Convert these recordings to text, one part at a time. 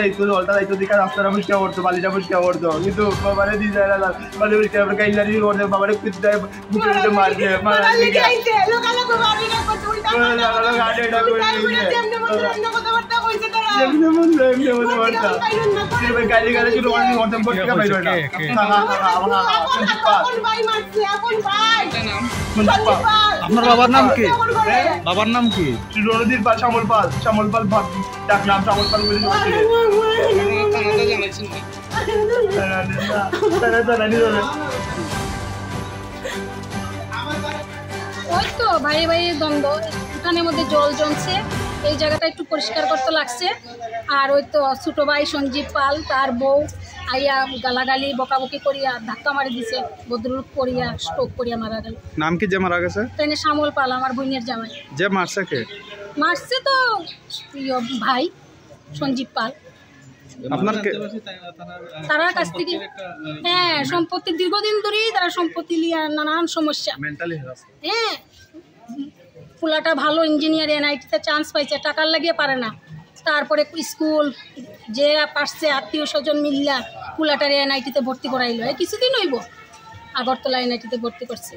যাইতো জলটা যাইতো দিকে রাস্তাটা পরিষ্কার করতো বালিটা পরিষ্কার করতো কিন্তু বাবারে দিয়ে যায় না বালি পরিষ্কার করে গাইলারি করতে বাবারে পিছতে বুঝতে মারছে মারালি গাইতে লোকালো বাড়ি না করতে উল্টা লোকালো গাড়িটা করে এমনি কথা বলতে কইছে তারা এমনি কথা বলতে গালি গালি শুরু করতে করতে পরিষ্কার বাইরে না আপন ভাই মারছে আপন ভাই আপনার বাবার নাম কি? বাবার নাম কি? রণধীর পাল, শ্যামল পাল ডাক নাম শ্যামল পাল বলে ওই তো ভাই ভাইয়ের দ্বন্দ্ব, উঠানের মধ্যে জল জমছে, এই জায়গাটা একটু পরিষ্কার করতে লাগছে। আর ওই তো ছোটো ভাই সঞ্জীব পাল তার বউ আইয়া গালাগালি বকাবকি করিয়া ধাক্কা মারি দিছে, বদরুল করিয়া স্ট্রোক করিয়া মারা গেল। নাম কি যে মারা গেছে? তাই শ্যামল পাল, আমার বোনের জামাই। যে মারছে কে? মারছে তো ভাই সঞ্জীব পাল। আপনার তার কাছ থেকে হ্যাঁ সম্পত্তি দীর্ঘদিন ধরেই তারা সম্পত্তি নিয়ে নানান সমস্যা। হ্যাঁ পোলাটা ভালো ইঞ্জিনিয়ার, এনআইটিতে চান্স পাইছে, টাকার লাগিয়ে পারে না। তারপরে স্কুল যে পারছে আত্মীয় স্বজন মিল্লা পোলাটারে এনআইটিতে ভর্তি করাইলো, কিছুদিন হইব আগরতলা এনআইটিতে ভর্তি করছে।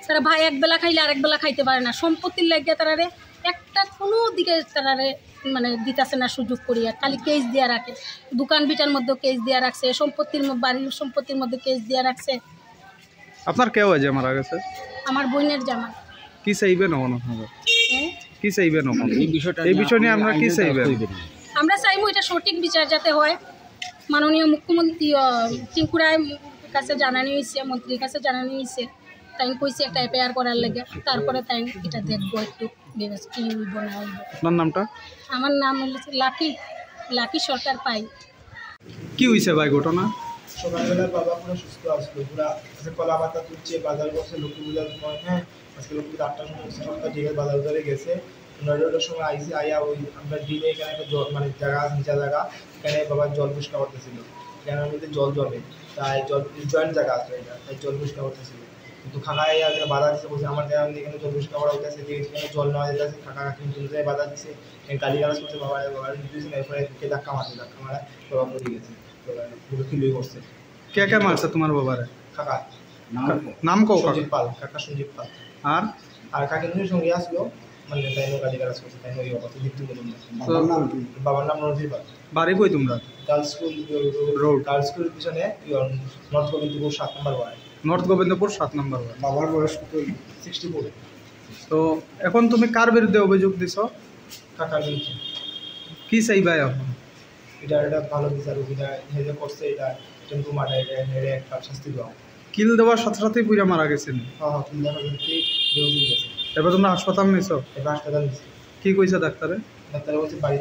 তারা ভাই একবেলা খাইলে আরেক বেলা খাইতে পারে না, সম্পত্তির লাগিয়ে তারারে একটা কোনো দিকে তারারে মানে দিতেছে না সুযোগ করিয়া, খালি কেস দিয়ে রাখে। দোকান বিটার মধ্যেও কেস দিয়ে রাখছে, সম্পত্তির বাড়ির সম্পত্তির মধ্যে কেস দিয়ে রাখছে। আপনার কেউ আছে মারা গেছে? আমার বোনের জামাই। কি চাইবেন কি চাইবেন এই বিষয় নিয়ে আমরা কি চাইবেন? আমরা চাইবো এটা সঠিক বিচার যাতে হয়। মাননীয় মুখ্যমন্ত্রী টিঙ্কু রায়ের কাছে জানানো হয়েছে, মন্ত্রীর কাছে জানানো হয়েছে, তাই কইছে একটা এফআইআর করার লাগে, তারপরে তাই এটা দেখবো একটু কি হইব না হইব। আপনার নামটা? আমার নাম হচ্ছে লাকি সরকার পাই। কি হয়েছে ভাই ঘটনা? সকালবেলা বাবা পুরো সুস্থ আসলো, পুরো কলা পাতা তুলছে, বাজার করছে, লক্ষ্মী পূজার সময়। হ্যাঁ আজকে লক্ষ্মী পূজা 8টার সময় সকাল থেকে বাজার ধরে গেছে, 9টার সময় আইসি আইয়া ওই আমরা দিনে এখানে একটা জল মানে জায়গা নিচা জায়গা, এখানে বাবার জল পরিষ্কার করতেছিল, এখানের মধ্যে জল জমে, তাই জল জয়েন্ট জায়গা আছে এটা, তাই জল পরিষ্কার করতেছিল। কিন্তু খাকা আইয়া বাধা দিচ্ছে, বলছে আমার এখানে জল পরিষ্কার করা হইতেছে, যেখানে জল নেওয়া যেতেছে খাকা কিন্তু বাধা দিচ্ছে, গালি গালাজ করছে, বাবার এরপরে ধাক্কা মারা বাবা পড়ে গেছে, পুরো কিলোই করছে। কে কে মারছে তোমার বাবারে? কাকা নাম কো? সঞ্জীব পাল, কাকা সঞ্জীব পাল। আর কাকিনুর সঙ্গে আসলো, মানে তাই গালি গালাজ করছে, তাই ওই অবস্থা দীপ্তি বাবার নাম রণধীর পাল। বাড়ি কই তোমরা? গার্লস স্কুল রোড, গার্লস স্কুলের পিছনে নর্থ গোবিন্দপুর 7 নম্বর ওয়ার্ড। নর্থ গোবিন্দপুর 7 নম্বর ওয়ার্ড। বাবার বয়স 64। তো এখন তুমি কার বিরুদ্ধে অভিযোগ দিছো? কাকার বিরুদ্ধে। কি চাইবা এখন? এটা ভালো বিচার, এটা হেজে করছে, এটা টেম্পু মারা, এটা হেরে একটা শাস্তি দেওয়া। কিল দেওয়ার সাথে সাথেই পুরা মারা গেছেন? হ্যাঁ কিল দেওয়ার গেছে। এবার তোমরা হাসপাতাল নিছো? এবার হাসপাতাল নিছি। কি কইছে ডাক্তারে? ডাক্তারে বলছে বাড়ি